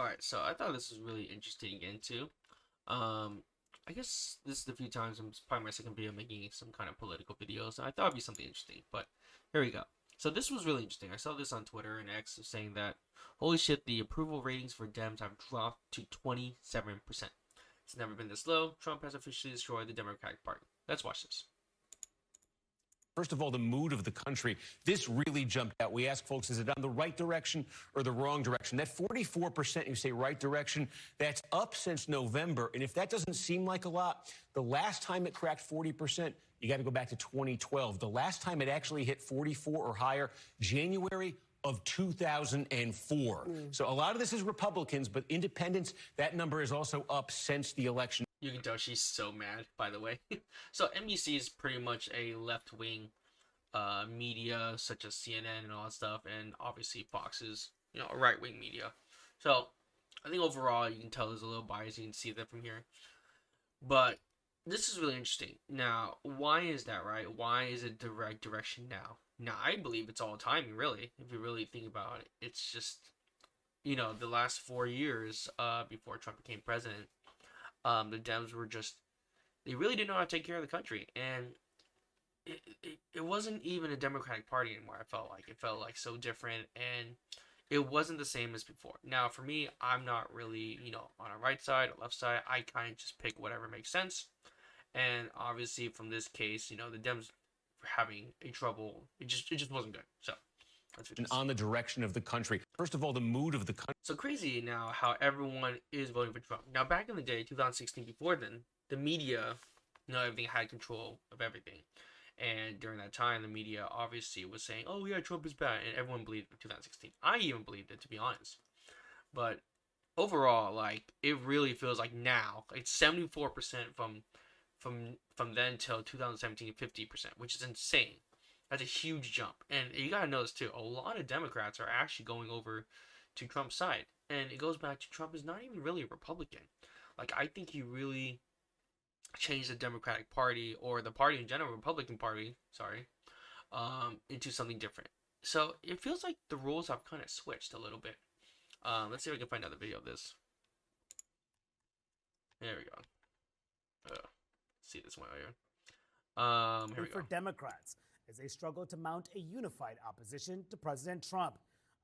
All right, so I thought this was really interesting to get into. Um, I guess this is the few times probably my second video making some kind of political video, so I thought it'd be something interesting. But here we go. So this was really interesting. I saw this on Twitter and X saying that, holy shit, the approval ratings for Dems have dropped to 27%. It's never been this low. Trump has officially destroyed the Democratic Party. Let's watch this. First of all, the mood of the country. This really jumped out. We ask folks, is it on the right direction or the wrong direction? That 44%, you say right direction, that's up since November. And if that doesn't seem like a lot, the last time it cracked 40%, you got to go back to 2012. The last time it actually hit 44 or higher, January of 2004. So a lot of this is Republicans, but independents, that number is also up since the election. You can tell she's so mad, by the way. So NBC is pretty much a left-wing media, such as CNN and all that stuff, and obviously Fox is, a right-wing media. So I think overall you can tell there's a little bias. You can see that from here. But this is really interesting. Now, why is that, right? Why is it the right direction now? Now, I believe it's all timing, really, if you really think about it. It's just, the last 4 years before Trump became president, the Dems were just, they really didn't know how to take care of the country. And it wasn't even a Democratic Party anymore, I felt like. It felt like so different, and it wasn't the same as before. Now, for me, I'm not really, on a right side or left side. I kind of just pick whatever makes sense. And obviously, from this case, the Dems were having a trouble. It just wasn't good. So, on the direction of the country. First of all, the mood of the country. So crazy now how everyone is voting for Trump. Now, back in the day, 2016, before then, the media, everything had control of everything. And during that time, the media obviously was saying, oh, yeah, Trump is bad. And everyone believed it in 2016. I even believed it, to be honest. But overall, it really feels like now, it's 74% from then till 2017, 50%, which is insane. That's a huge jump. And you got to know this, too. A lot of Democrats are actually going over to Trump's side. And it goes back to Trump is not even really a Republican. I think he really changed the Democratic Party, or the party in general, Republican Party, into something different. So it feels like the rules have kind of switched a little bit. Let's see if I can find another video of this. There we go. See this one right here. Here we go. For Democrats, as they struggle to mount a unified opposition to President Trump.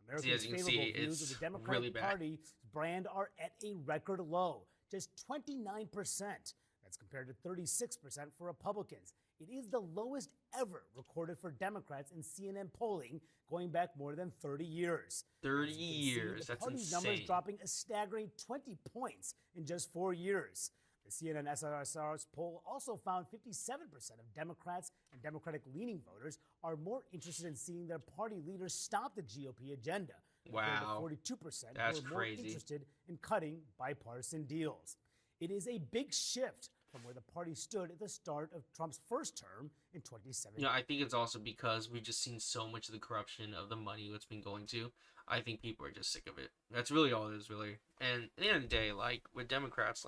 Americans' favorable views of the Democratic Party's brand are at a record low, just 29%. That's compared to 36% for Republicans. It is the lowest ever recorded for Democrats in CNN polling, going back more than 30 years. 30 years, that's insane. The party's numbers dropping a staggering 20 points in just 4 years. The CNN SRSR's poll also found 57% of Democrats and Democratic-leaning voters are more interested in seeing their party leaders stop the GOP agenda. Wow. 42% That's were more crazy. interested in cutting bipartisan deals. It is a big shift from where the party stood at the start of Trump's first term in 2017. I think it's also because we've just seen so much of the corruption of the money it's been going to. I think people are just sick of it. That's really all it is, really. And at the end of the day, with Democrats,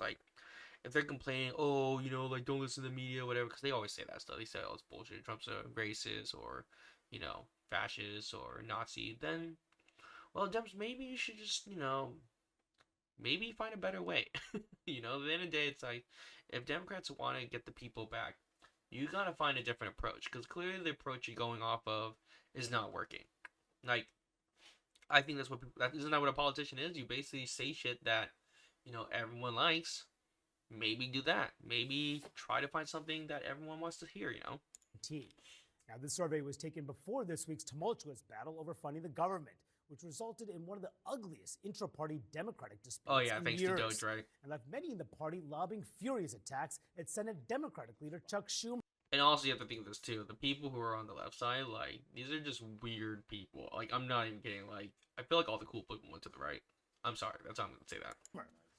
if they're complaining, oh, don't listen to the media, whatever, because they always say that stuff. They say, oh, it's bullshit. Trump's a racist or, fascist or Nazi. Then, well, Dems, maybe you should just, maybe find a better way. At the end of the day, it's if Democrats want to get the people back, you got to find a different approach. Because clearly the approach you're going off of is not working. I think that's what people, isn't that what a politician is? You basically say shit that, everyone likes. Maybe do that. Maybe try to find something that everyone wants to hear, Now, this survey was taken before this week's tumultuous battle over funding the government, which resulted in one of the ugliest intra-party Democratic disputes in years, to Doge, right? And left many in the party lobbying furious attacks at Senate Democratic leader Chuck Schumer. And also, you have to think of this, too. The people who are on the left side, these are just weird people. I'm not even kidding. I feel like all the cool people went to the right. I'm sorry. That's how I'm going to say that.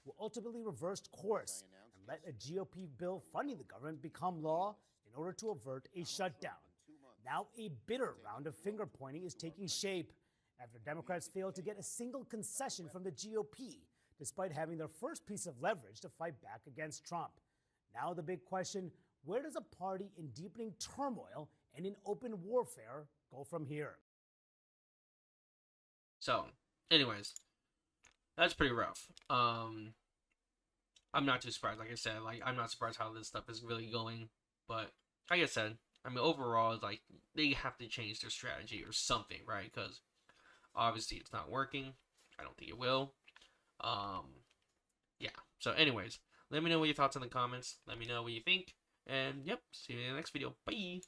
Who ultimately reversed course and let a GOP bill funding the government become law in order to avert a shutdown. Now a bitter round of finger-pointing is taking shape after Democrats failed to get a single concession from the GOP, despite having their first piece of leverage to fight back against Trump. Now the big question, where does a party in deepening turmoil and in open warfare go from here? So, anyways, that's pretty rough. I'm not too surprised. Like I said, like I'm not surprised how this stuff is really going. But like I said, I mean overall, it's like they have to change their strategy or something, right? Because obviously it's not working. I don't think it will. Yeah. So, anyways, let me know what your thoughts in the comments. Let me know what you think. And yep, see you in the next video. Bye.